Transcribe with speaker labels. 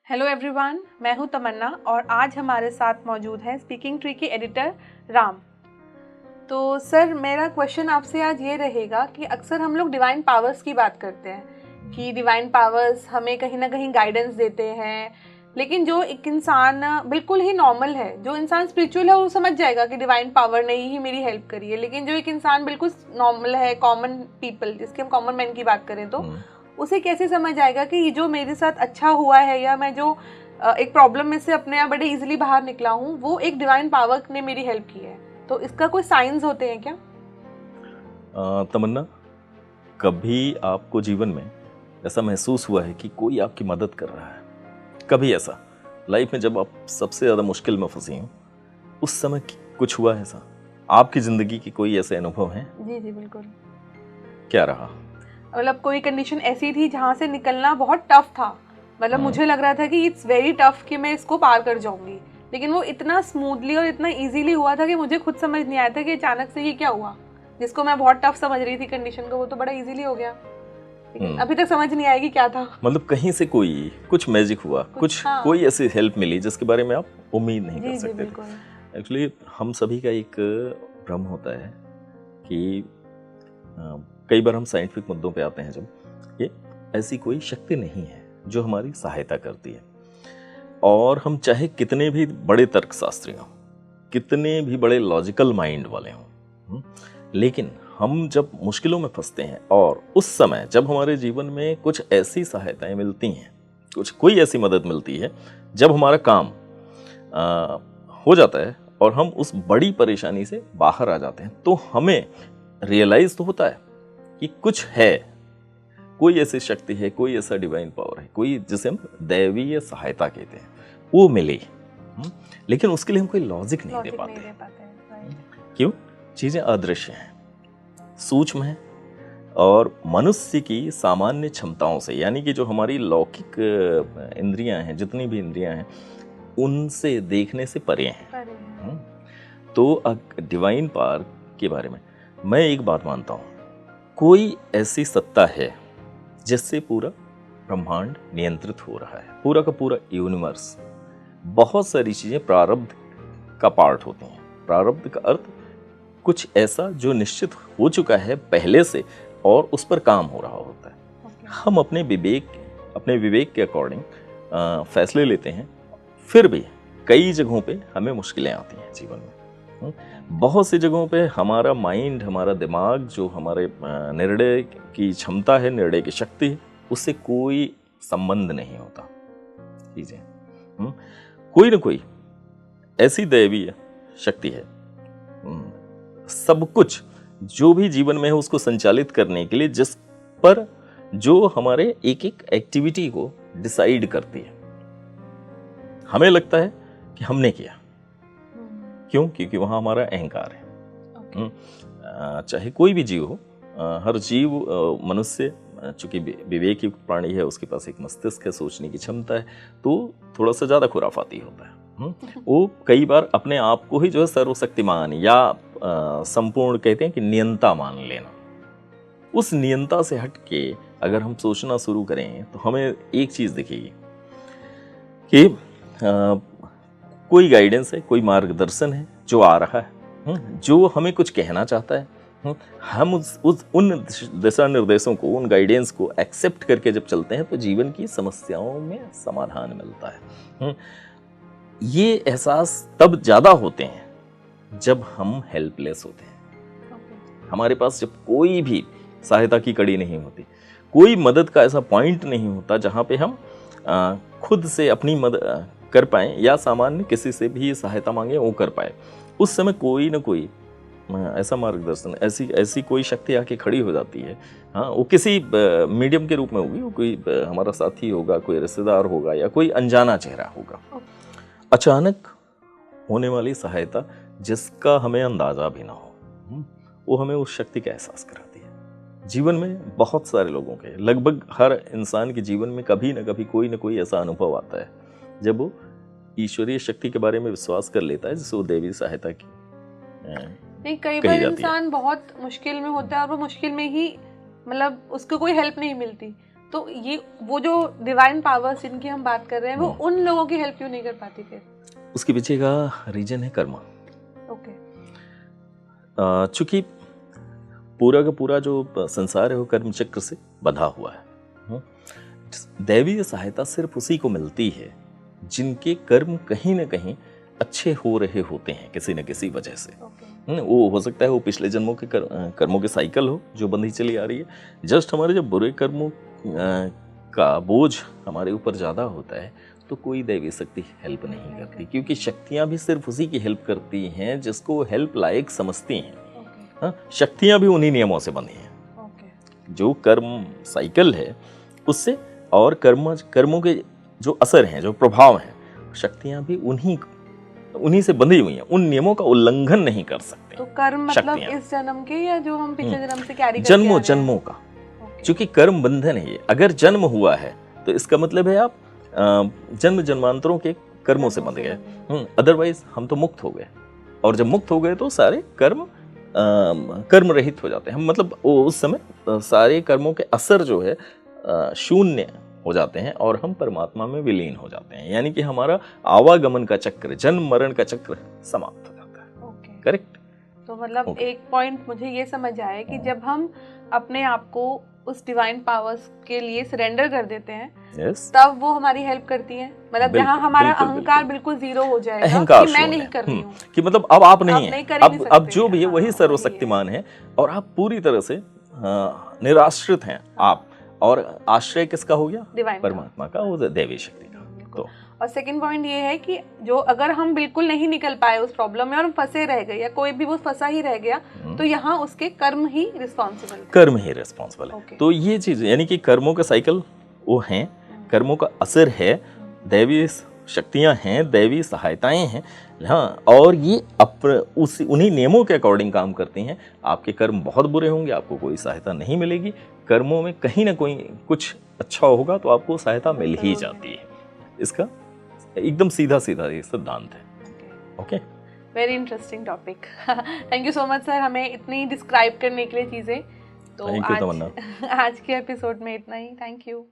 Speaker 1: Hello everyone, मैं हूं तमन्ना और आज हमारे साथ मौजूद हैं स्पीकिंग ट्री के एडिटर राम। तो सर, मेरा क्वेश्चन आपसे आज ये रहेगा कि अक्सर हम लोग डिवाइन पावर्स की बात करते हैं कि डिवाइन पावर्स हमें कहीं ना कहीं गाइडेंस देते हैं, लेकिन जो एक इंसान बिल्कुल ही नॉर्मल है, जो इंसान स्पिरिचुअल है, वो समझ जाएगा कि डिवाइन पावर ने ही मेरी हेल्प करी है। लेकिन जो एक इंसान बिल्कुल नॉर्मल है, कॉमन पीपल, जिसके हम कॉमन मैन की बात करें, तो उसे कैसे समझ आएगा कि ये जो मेरे साथ अच्छा हुआ है या मैं जो एक प्रॉब्लम में से अपने आप बड़े इजीली बाहर निकला हूँ, वो एक डिवाइन पावर ने मेरी हेल्प की है। तो इसका कोई साइंस होते हैं क्या?
Speaker 2: तमन्ना, कभी आपको जीवन में ऐसा महसूस हुआ है कि कोई आपकी मदद कर रहा है? कभी ऐसा लाइफ में जब आप सबसे ज़्यादा मुश्किल में फंसी हो, उस समय कुछ हुआ है ऐसा? आपकी ज़िंदगी के कोई ऐसे अनुभव हैं?
Speaker 1: जी जी बिल्कुल।
Speaker 2: क्या रहा?
Speaker 1: मतलब कोई कंडीशन ऐसी थी जहाँ से निकलना बहुत टफ था। मतलब मुझे लग रहा था कि इट्स वेरी टफ कि मैं इसको पार कर जाऊंगी, लेकिन वो इतना स्मूथली और इतना इजीली हुआ था कि मुझे खुद समझ नहीं आया था कि अचानक से ये क्या हुआ। जिसको मैं बहुत टफ समझ रही थी कंडीशन को, वो तो बड़ा इजीली हो गया, लेकिन अभी तक समझ नहीं आएगी क्या था।
Speaker 2: मतलब कहीं से कोई कुछ मैजिक हुआ, कुछ
Speaker 1: हाँ।
Speaker 2: कोई ऐसी हेल्प मिली जिसके बारे में आप उम्मीद नहीं कर
Speaker 1: जी जी
Speaker 2: सकते थे।
Speaker 1: बिल्कुल।
Speaker 2: एक्चुअली हम सभी का एक भ्रम होता है कि कई बार हम साइंटिफिक मुद्दों पे आते हैं जब, ये ऐसी कोई शक्ति नहीं है जो हमारी सहायता करती है। और हम चाहे कितने भी बड़े तर्कशास्त्री हों, कितने भी बड़े लॉजिकल माइंड वाले हों, लेकिन हम जब मुश्किलों में फंसते हैं और उस समय जब हमारे जीवन में कुछ ऐसी सहायताएं मिलती हैं, कोई ऐसी मदद मिलती है, जब हमारा काम हो जाता है और हम उस बड़ी परेशानी से बाहर आ जाते हैं, तो हमें रियलाइज तो होता है कि कुछ है, कोई ऐसी शक्ति है, कोई ऐसा डिवाइन पावर है, कोई जिसे हम दैवीय सहायता कहते हैं, वो मिले। लेकिन उसके लिए हम कोई लॉजिक नहीं दे पाते। क्यों? चीजें अदृश्य हैं, सूक्ष्म हैं और मनुष्य की सामान्य क्षमताओं से, यानी कि जो हमारी लौकिक इंद्रियां हैं, जितनी भी इंद्रियां हैं, उनसे देखने से परे हैं। तो डिवाइन पावर के बारे में मैं एक बात मानता हूं, कोई ऐसी सत्ता है जिससे पूरा ब्रह्मांड नियंत्रित हो रहा है, पूरा का पूरा यूनिवर्स। बहुत सारी चीजें प्रारब्ध का पार्ट होती हैं। प्रारब्ध का अर्थ कुछ ऐसा जो निश्चित हो चुका है पहले से और उस पर काम हो रहा होता है। हम अपने विवेक के अकॉर्डिंग फैसले लेते हैं, फिर भी कई जगहों पे हमें मुश्किलें आती हैं जीवन में। बहुत सी जगहों पे हमारा माइंड, हमारा दिमाग, जो हमारे निर्णय की क्षमता है, निर्णय की शक्ति है, उससे कोई संबंध नहीं होता। चीजें कोई ना कोई ऐसी दैवीय शक्ति है, सब कुछ जो भी जीवन में है उसको संचालित करने के लिए, जिस पर जो हमारे एक एक एक्टिविटी को डिसाइड करती है। हमें लगता है कि हमने किया, क्यों? क्योंकि वहां हमारा अहंकार है। चाहे कोई भी जीव हो, हर जीव, मनुष्य चूंकि विवेक युक्त प्राणी है, उसके पास एक मस्तिष्क है, सोचने की क्षमता है, तो थोड़ा सा ज्यादा खुराफाती होता है। वो कई बार अपने आप को ही जो है सर्वशक्तिमान या संपूर्ण कहते हैं कि नियंता मान लेना। उस नियंता से हट के अगर हम सोचना शुरू करें तो हमें एक चीज दिखेगी कि कोई गाइडेंस है, कोई मार्गदर्शन है जो आ रहा है, जो हमें कुछ कहना चाहता है। हम उन दिशा निर्देशों को, उन गाइडेंस को एक्सेप्ट करके जब चलते हैं तो जीवन की समस्याओं में समाधान मिलता है। ये एहसास तब ज्यादा होते हैं जब हम हेल्पलेस होते हैं। हमारे पास जब कोई भी सहायता की कड़ी नहीं होती, कोई मदद का ऐसा पॉइंट नहीं होता जहां पे हम खुद से अपनी मदद कर पाए या सामान्य किसी से भी सहायता मांगे वो कर पाए, उस समय कोई ना कोई ऐसा मार्गदर्शन, ऐसी कोई शक्ति आके खड़ी हो जाती है। हाँ, वो किसी मीडियम के रूप में होगी, वो कोई हमारा साथी होगा, कोई रिश्तेदार होगा या कोई अनजाना चेहरा होगा। अचानक होने वाली सहायता जिसका हमें अंदाजा भी ना हो, वो हमें उस शक्ति का एहसास कराती है। जीवन में बहुत सारे लोगों के, लगभग हर इंसान के जीवन में कभी ना कभी कोई ना कोई ऐसा अनुभव आता है जब वो ईश्वरीय शक्ति के बारे में विश्वास कर लेता है, जिससे वो देवी सहायता की
Speaker 1: नहीं, कई बार इंसान बहुत मुश्किल में होता है और वो मुश्किल में ही, मतलब उसको कोई हेल्प नहीं मिलती, तो ये वो जो डिवाइन पावर्स जिनकी हम बात कर रहे हैं वो उन लोगों की हेल्प क्यों नहीं कर पाती फिर?
Speaker 2: उसके पीछे का रीजन है कर्म।
Speaker 1: ओके।
Speaker 2: चूंकि पूरा का पूरा जो संसार है वो कर्म चक्र से बंधा हुआ है। दैवीय सहायता सिर्फ उसी को मिलती है जिनके कर्म कहीं ना कहीं अच्छे हो रहे होते हैं किसी न किसी वजह से। वो हो सकता है वो पिछले जन्मों के कर्मों की साइकिल हो जो बंधी चली आ रही है। जस्ट हमारे जब बुरे कर्मों का बोझ हमारे ऊपर ज़्यादा होता है तो कोई दैवीय शक्ति हेल्प नहीं करती, क्योंकि शक्तियाँ भी सिर्फ उसी की हेल्प करती हैं जिसको हेल्प लायक समझती हैं। शक्तियाँ भी उन्हीं नियमों से बंधी हैं। जो कर्म साइकिल है उससे, और कर्मों के जो असर हैं, जो प्रभाव हैं, शक्तियाँ भी उन्हीं से बंधी हुई हैं, उन नियमों का उल्लंघन नहीं कर सकते।
Speaker 1: तो कर्म मतलब इस जन्म के या जो हम पिछले जन्म से कैरी करके
Speaker 2: जन्मों का, क्योंकि कर्म बंधन है। अगर जन्म हुआ है तो इसका मतलब है आप जन्म जन्मांतरों के कर्मों से बंध गए। अदरवाइज हम तो मुक्त हो गए, और जब मुक्त हो गए तो सारे कर्म रहित हो जाते हैं हम। मतलब उस समय सारे कर्मों के असर जो है शून्य हो जाते हैं और हम परमात्मा में विलीन हो जाते हैं। यानी कि हमारा आवागमन का चक्र, जन्म मरण का चक्र समाप्त हो जाता है। करेक्ट।
Speaker 1: तो मतलब एक पॉइंट मुझे ये समझ आया कि जब हम अपने आप को उस डिवाइन पावर्स के लिए सरेंडर कर देते हैं, तब वो हमारी हेल्प करती है। मतलब जहाँ हमारा अहंकार बिल्कुल जीरो हो जाएगा कि मैं नहीं कर रही हूँ,
Speaker 2: कि मतलब अब आप नहीं है, अब जो भी है वही सर्वशक्तिमान है, और आप पूरी तरह से निराश्रित हैं आप, और आश्रय किसका हो गया? परमात्मा का, वो दैवी शक्ति का। तो
Speaker 1: और सेकंड पॉइंट ये है कि जो अगर हम बिल्कुल नहीं निकल पाए उस प्रॉब्लम में और हम फंसे रह गए, या कोई भी वो फंसा ही रह गया, तो यहाँ उसके कर्म ही रिस्पॉन्सिबल है।
Speaker 2: तो ये चीज यानी कि कर्मों का साइकिल वो हैं, कर्मों का असर है, दैवी शक्तियां हैं, दैवी सहायताएं हैं। हाँ, और ये उन्हीं नियमों के अकॉर्डिंग काम करती हैं। आपके कर्म बहुत बुरे होंगे, आपको कोई सहायता नहीं मिलेगी। कर्मों में कहीं ना कुछ अच्छा होगा तो आपको सहायता मिल ही जाती है। इसका एकदम सीधा ये सिद्धांत है। Okay,
Speaker 1: very interesting topic. Thank you so much sir, हमें इतनी डिस्क्राइब करने के लिए चीजें। तो आज के एपिसोड में इतना ही। Thank you.